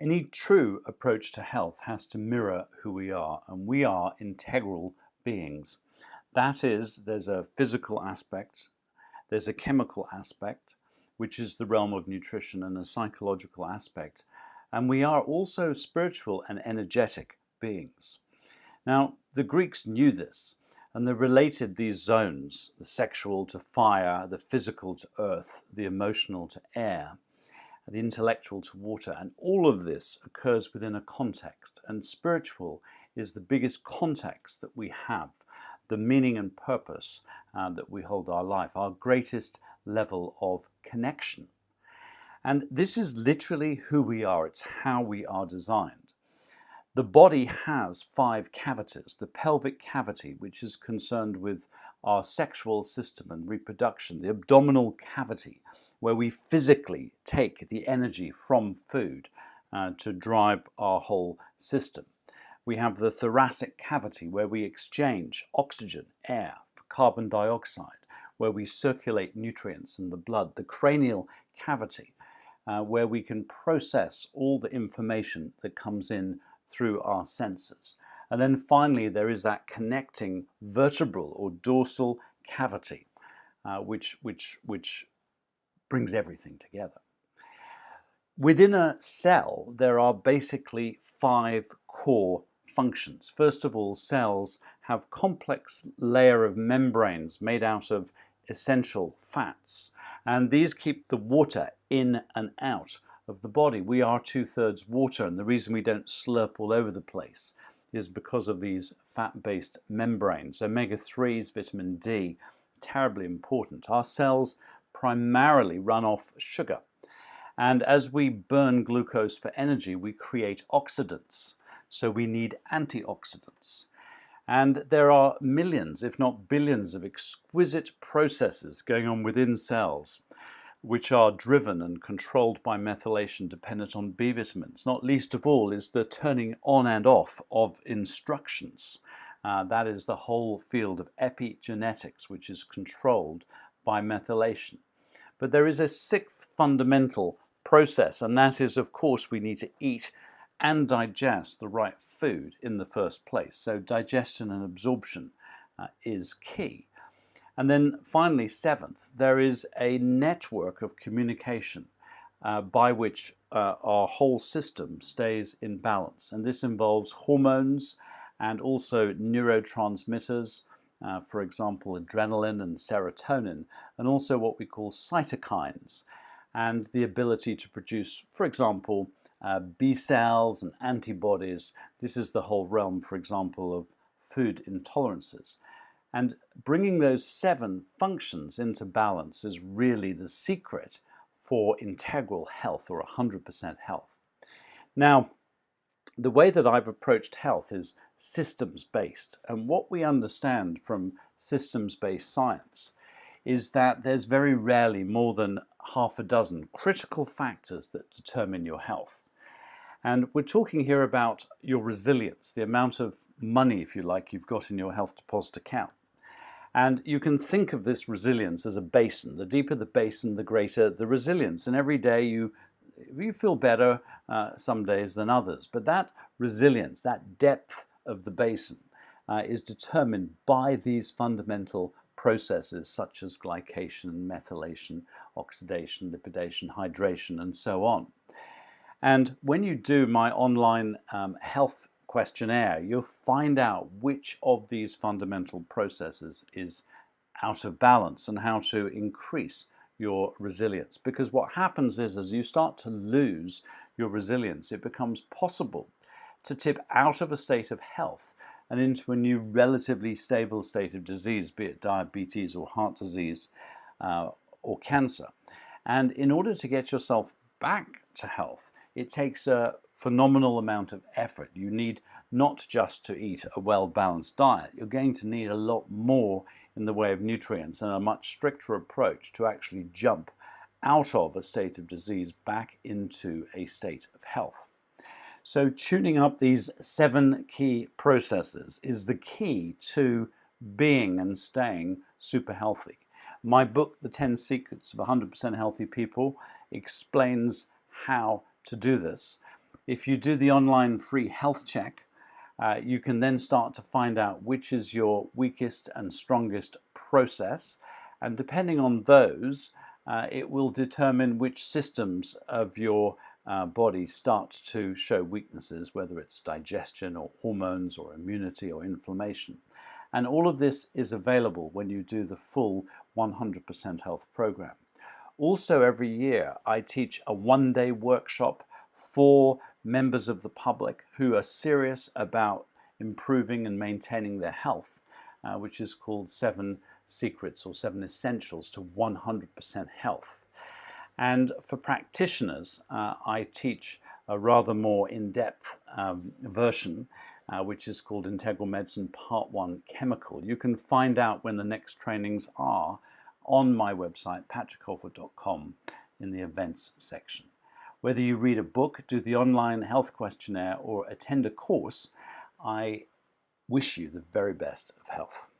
Any true approach to health has to mirror who we are, and we are integral beings. That is, there's a physical aspect, there's a chemical aspect, which is the realm of nutrition, and a psychological aspect. And we are also spiritual and energetic beings. Now, the Greeks knew this, and they related these zones, the sexual to fire, the physical to earth, the emotional to air, the intellectual to water, and all of this occurs within a context. And spiritual is the biggest context that we have, the meaning and purpose that we hold our life, our greatest level of connection. And this is literally who we are, it's how we are designed. The body has 5 cavities. The pelvic cavity, which is concerned with our sexual system and reproduction. The abdominal cavity, where we physically take the energy from food to drive our whole system. We have the thoracic cavity, where we exchange oxygen, air, for carbon dioxide, where we circulate nutrients in the blood. The cranial cavity, where we can process all the information that comes in through our senses. And then finally, there is that connecting vertebral or dorsal cavity, which brings everything together. Within a cell, there are basically 5 core functions. First of all, cells have complex layer of membranes made out of essential fats, and these keep the water in and out of the body. We are 2/3 water, and the reason we don't slurp all over the place is because of these fat-based membranes. Omega-3s, vitamin D, terribly important. Our cells primarily run off sugar, and as we burn glucose for energy, we create oxidants, so we need antioxidants. And there are millions, if not billions, of exquisite processes going on within cells which are driven and controlled by methylation dependent on B vitamins. Not least of all is the turning on and off of instructions. That is the whole field of epigenetics, which is controlled by methylation. But there is a 6th fundamental process, and that is, of course, we need to eat and digest the right food in the first place. So digestion and absorption is key. And then finally, 7th, there is a network of communication by which our whole system stays in balance. And this involves hormones and also neurotransmitters, for example, adrenaline and serotonin, and also what we call cytokines, and the ability to produce, for example, B cells and antibodies. This is the whole realm, for example, of food intolerances. And bringing those 7 functions into balance is really the secret for integral health, or 100% health. Now, the way that I've approached health is systems-based. And what we understand from systems-based science is that there's very rarely more than half a dozen critical factors that determine your health. And we're talking here about your resilience, the amount of money, if you like, you've got in your health deposit account. And you can think of this resilience as a basin. The deeper the basin, the greater the resilience. And every day you feel better some days than others. But that resilience, that depth of the basin, is determined by these fundamental processes such as glycation, methylation, oxidation, lipidation, hydration, and so on. And when you do my online health questionnaire, you'll find out which of these fundamental processes is out of balance and how to increase your resilience. Because what happens is, as you start to lose your resilience, it becomes possible to tip out of a state of health and into a new relatively stable state of disease, be it diabetes or heart disease or cancer. And in order to get yourself back to health, it takes a phenomenal amount of effort. You need not just to eat a well-balanced diet, you're going to need a lot more in the way of nutrients and a much stricter approach to actually jump out of a state of disease back into a state of health. So tuning up these 7 key processes is the key to being and staying super healthy. My book, The 10 Secrets of 100% Healthy People, explains how to do this. If you do the online free health check, you can then start to find out which is your weakest and strongest process, and depending on those, it will determine which systems of your body start to show weaknesses, whether it's digestion or hormones or immunity or inflammation. And all of this is available when you do the full 100% Health program. Also, every year I teach a one-day workshop for members of the public who are serious about improving and maintaining their health, which is called 7 Secrets or 7 Essentials to 100% Health. And for practitioners, I teach a rather more in-depth version, which is called Integral Medicine Part 1 Chemical. You can find out when the next trainings are on my website, patrickcolford.com, in the events section. Whether you read a book, do the online health questionnaire, or attend a course, I wish you the very best of health.